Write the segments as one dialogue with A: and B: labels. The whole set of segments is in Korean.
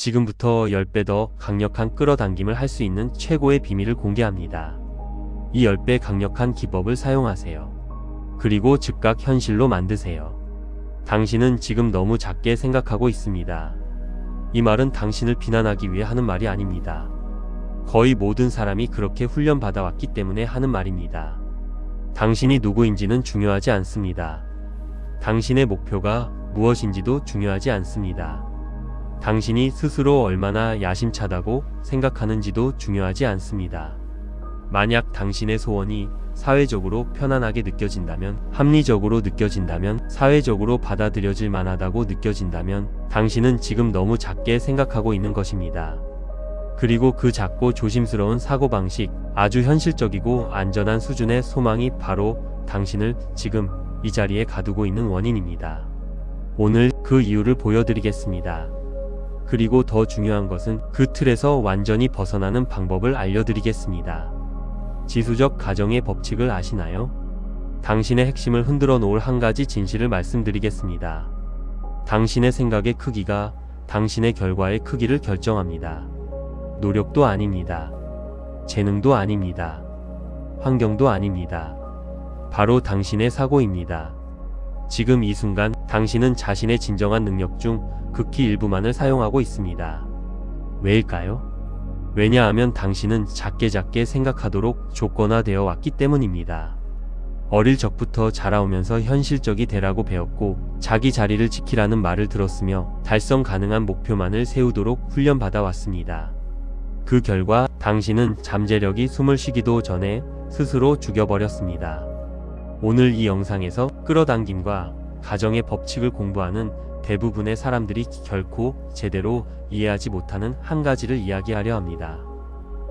A: 지금부터 10배 더 강력한 끌어당김을 할 수 있는 최고의 비밀을 공개합니다. 이 10배 강력한 기법을 사용하세요. 그리고 즉각 현실로 만드세요. 당신은 지금 너무 작게 생각하고 있습니다. 이 말은 당신을 비난하기 위해 하는 말이 아닙니다. 거의 모든 사람이 그렇게 훈련받아 왔기 때문에 하는 말입니다. 당신이 누구인지는 중요하지 않습니다. 당신의 목표가 무엇인지도 중요하지 않습니다. 당신이 스스로 얼마나 야심차다고 생각하는지도 중요하지 않습니다. 만약 당신의 소원이 사회적으로 편안하게 느껴진다면, 합리적으로 느껴진다면, 사회적으로 받아들여질 만하다고 느껴진다면 당신은 지금 너무 작게 생각하고 있는 것입니다. 그리고 그 작고 조심스러운 사고방식, 아주 현실적이고 안전한 수준의 소망이 바로 당신을 지금 이 자리에 가두고 있는 원인입니다. 오늘 그 이유를 보여드리겠습니다. 그리고 더 중요한 것은 그 틀에서 완전히 벗어나는 방법을 알려드리겠습니다. 지수적 가정의 법칙을 아시나요? 당신의 핵심을 흔들어 놓을 한 가지 진실을 말씀드리겠습니다. 당신의 생각의 크기가 당신의 결과의 크기를 결정합니다. 노력도 아닙니다. 재능도 아닙니다. 환경도 아닙니다. 바로 당신의 사고입니다. 지금 이 순간 당신은 자신의 진정한 능력 중 극히 일부만을 사용하고 있습니다. 왜일까요? 왜냐하면 당신은 작게 생각하도록 조건화되어 왔기 때문입니다. 어릴 적부터 자라오면서 현실적이 되라고 배웠고 자기 자리를 지키라는 말을 들었으며 달성 가능한 목표만을 세우도록 훈련받아 왔습니다. 그 결과 당신은 잠재력이 숨을 쉬기도 전에 스스로 죽여버렸습니다. 오늘 이 영상에서 끌어당김과 가정의 법칙을 공부하는 대부분의 사람들이 결코 제대로 이해하지 못하는 한 가지를 이야기하려 합니다.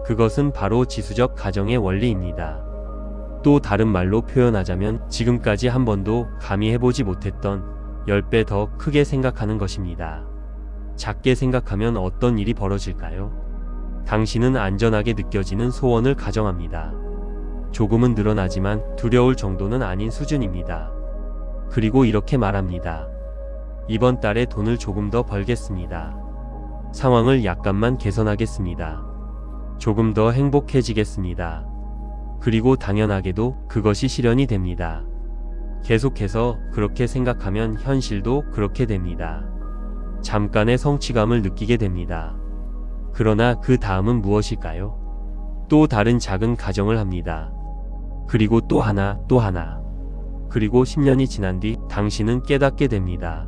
A: 그것은 바로 지수적 가정의 원리입니다. 또 다른 말로 표현하자면 지금까지 한 번도 감히 해보지 못했던 10배 더 크게 생각하는 것입니다. 작게 생각하면 어떤 일이 벌어질까요? 당신은 안전하게 느껴지는 소원을 가정합니다. 조금은 늘어나지만 두려울 정도는 아닌 수준입니다. 그리고 이렇게 말합니다. 이번 달에 돈을 조금 더 벌겠습니다. 상황을 약간만 개선하겠습니다. 조금 더 행복해지겠습니다. 그리고 당연하게도 그것이 실현이 됩니다. 계속해서 그렇게 생각하면 현실도 그렇게 됩니다. 잠깐의 성취감을 느끼게 됩니다. 그러나 그 다음은 무엇일까요? 또 다른 작은 가정을 합니다. 그리고 또 하나, 또 하나. 그리고 10년이 지난 뒤 당신은 깨닫게 됩니다.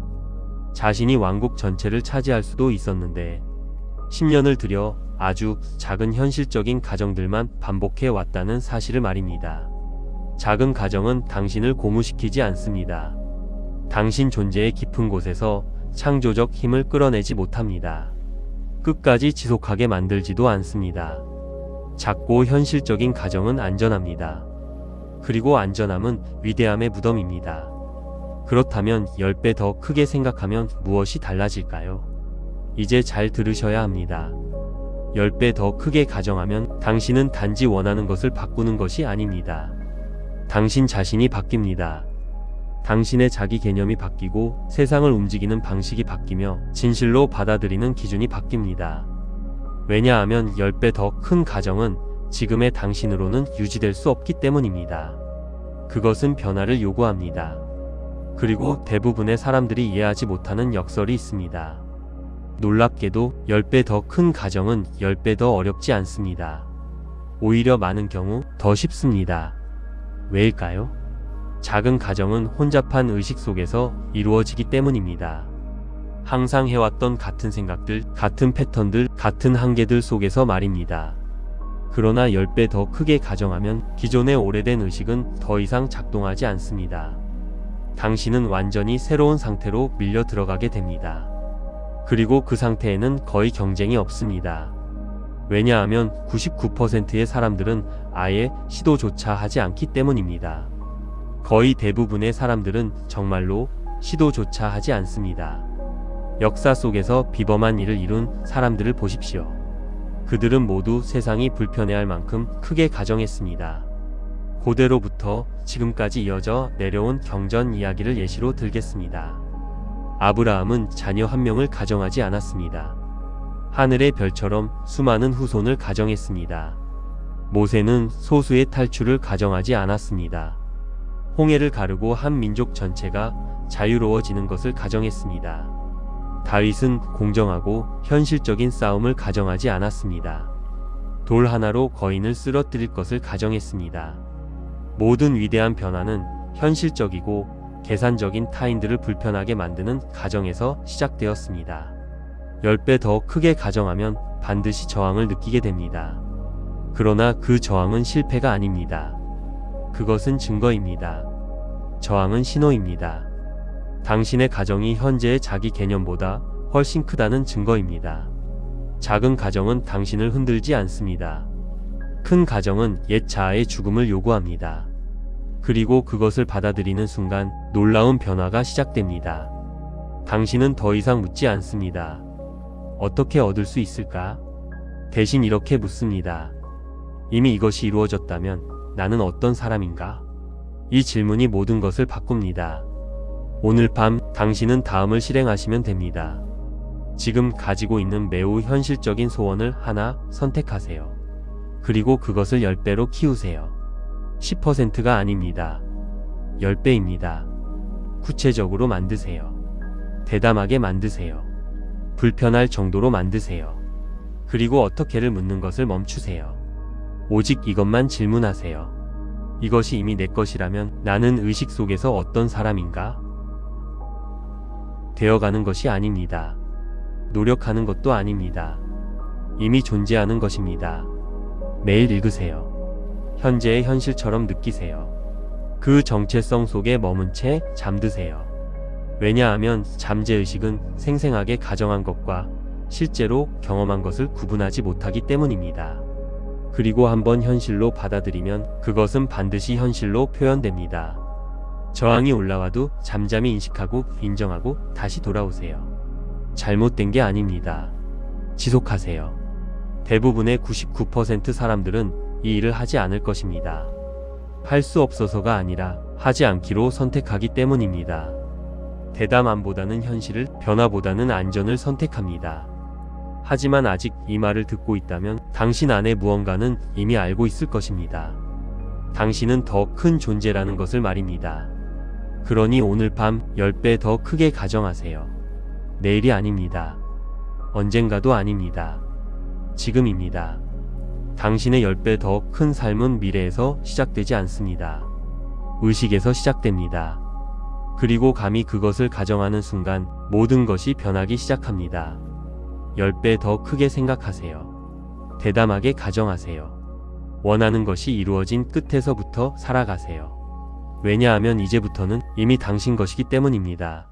A: 자신이 왕국 전체를 차지할 수도 있었는데 10년을 들여 아주 작은 현실적인 가정들만 반복해 왔다는 사실을 말입니다. 작은 가정은 당신을 고무시키지 않습니다. 당신 존재의 깊은 곳에서 창조적 힘을 끌어내지 못합니다. 끝까지 지속하게 만들지도 않습니다. 작고 현실적인 가정은 안전합니다. 그리고 안전함은 위대함의 무덤입니다. 그렇다면 10배 더 크게 생각하면 무엇이 달라질까요? 이제 잘 들으셔야 합니다. 10배 더 크게 가정하면 당신은 단지 원하는 것을 바꾸는 것이 아닙니다. 당신 자신이 바뀝니다. 당신의 자기 개념이 바뀌고 세상을 움직이는 방식이 바뀌며 진실로 받아들이는 기준이 바뀝니다. 왜냐하면 10배 더 큰 가정은 지금의 당신으로는 유지될 수 없기 때문입니다. 그것은 변화를 요구합니다. 그리고 대부분의 사람들이 이해하지 못하는 역설이 있습니다. 놀랍게도 10배 더 큰 가정은 10배 더 어렵지 않습니다. 오히려 많은 경우 더 쉽습니다. 왜일까요? 작은 가정은 혼잡한 의식 속에서 이루어지기 때문입니다. 항상 해왔던 같은 생각들, 같은 패턴들, 같은 한계들 속에서 말입니다. 그러나 10배 더 크게 가정하면 기존의 오래된 의식은 더 이상 작동하지 않습니다. 당신은 완전히 새로운 상태로 밀려 들어가게 됩니다. 그리고 그 상태에는 거의 경쟁이 없습니다. 왜냐하면 99%의 사람들은 아예 시도조차 하지 않기 때문입니다. 거의 대부분의 사람들은 정말로 시도조차 하지 않습니다. 역사 속에서 비범한 일을 이룬 사람들을 보십시오. 그들은 모두 세상이 불편해할 만큼 크게 가정했습니다. 고대로부터 지금까지 이어져 내려온 경전 이야기를 예시로 들겠습니다. 아브라함은 자녀 한 명을 가정하지 않았습니다. 하늘의 별처럼 수많은 후손을 가정했습니다. 모세는 소수의 탈출을 가정하지 않았습니다. 홍해를 가르고 한 민족 전체가 자유로워지는 것을 가정했습니다. 다윗은 공정하고 현실적인 싸움을 가정하지 않았습니다. 돌 하나로 거인을 쓰러뜨릴 것을 가정했습니다. 모든 위대한 변화는 현실적이고 계산적인 타인들을 불편하게 만드는 가정에서 시작되었습니다. 10배 더 크게 가정하면 반드시 저항을 느끼게 됩니다. 그러나 그 저항은 실패가 아닙니다. 그것은 증거입니다. 저항은 신호입니다. 당신의 가정이 현재의 자기 개념보다 훨씬 크다는 증거입니다. 작은 가정은 당신을 흔들지 않습니다. 큰 가정은 옛 자아의 죽음을 요구합니다. 그리고 그것을 받아들이는 순간 놀라운 변화가 시작됩니다. 당신은 더 이상 묻지 않습니다. 어떻게 얻을 수 있을까? 대신 이렇게 묻습니다. 이미 이것이 이루어졌다면 나는 어떤 사람인가? 이 질문이 모든 것을 바꿉니다. 오늘 밤 당신은 다음을 실행하시면 됩니다. 지금 가지고 있는 매우 현실적인 소원을 하나 선택하세요. 그리고 그것을 10배로 키우세요. 10%가 아닙니다. 10배입니다. 구체적으로 만드세요. 대담하게 만드세요. 불편할 정도로 만드세요. 그리고 어떻게를 묻는 것을 멈추세요. 오직 이것만 질문하세요. 이것이 이미 내 것이라면 나는 의식 속에서 어떤 사람인가? 되어가는 것이 아닙니다. 노력하는 것도 아닙니다. 이미 존재하는 것입니다. 매일 읽으세요. 현재의 현실처럼 느끼세요. 그 정체성 속에 머문 채 잠드세요. 왜냐하면 잠재의식은 생생하게 가정한 것과 실제로 경험한 것을 구분하지 못하기 때문입니다. 그리고 한번 현실로 받아들이면 그것은 반드시 현실로 표현됩니다. 저항이 올라와도 잠잠히 인식하고 인정하고 다시 돌아오세요. 잘못된 게 아닙니다. 지속하세요. 대부분의 99% 사람들은 이 일을 하지 않을 것입니다. 할 수 없어서가 아니라 하지 않기로 선택하기 때문입니다. 대담함보다는 현실을, 변화보다는 안전을 선택합니다. 하지만 아직 이 말을 듣고 있다면 당신 안에 무언가는 이미 알고 있을 것입니다. 당신은 더 큰 존재라는 것을 말입니다. 그러니 오늘 밤 10배 더 크게 가정하세요. 내일이 아닙니다. 언젠가도 아닙니다. 지금입니다. 당신의 10배 더 큰 삶은 미래에서 시작되지 않습니다. 의식에서 시작됩니다. 그리고 감히 그것을 가정하는 순간 모든 것이 변하기 시작합니다. 10배 더 크게 생각하세요. 대담하게 가정하세요. 원하는 것이 이루어진 끝에서부터 살아가세요. 왜냐하면 이제부터는 이미 당신 것이기 때문입니다.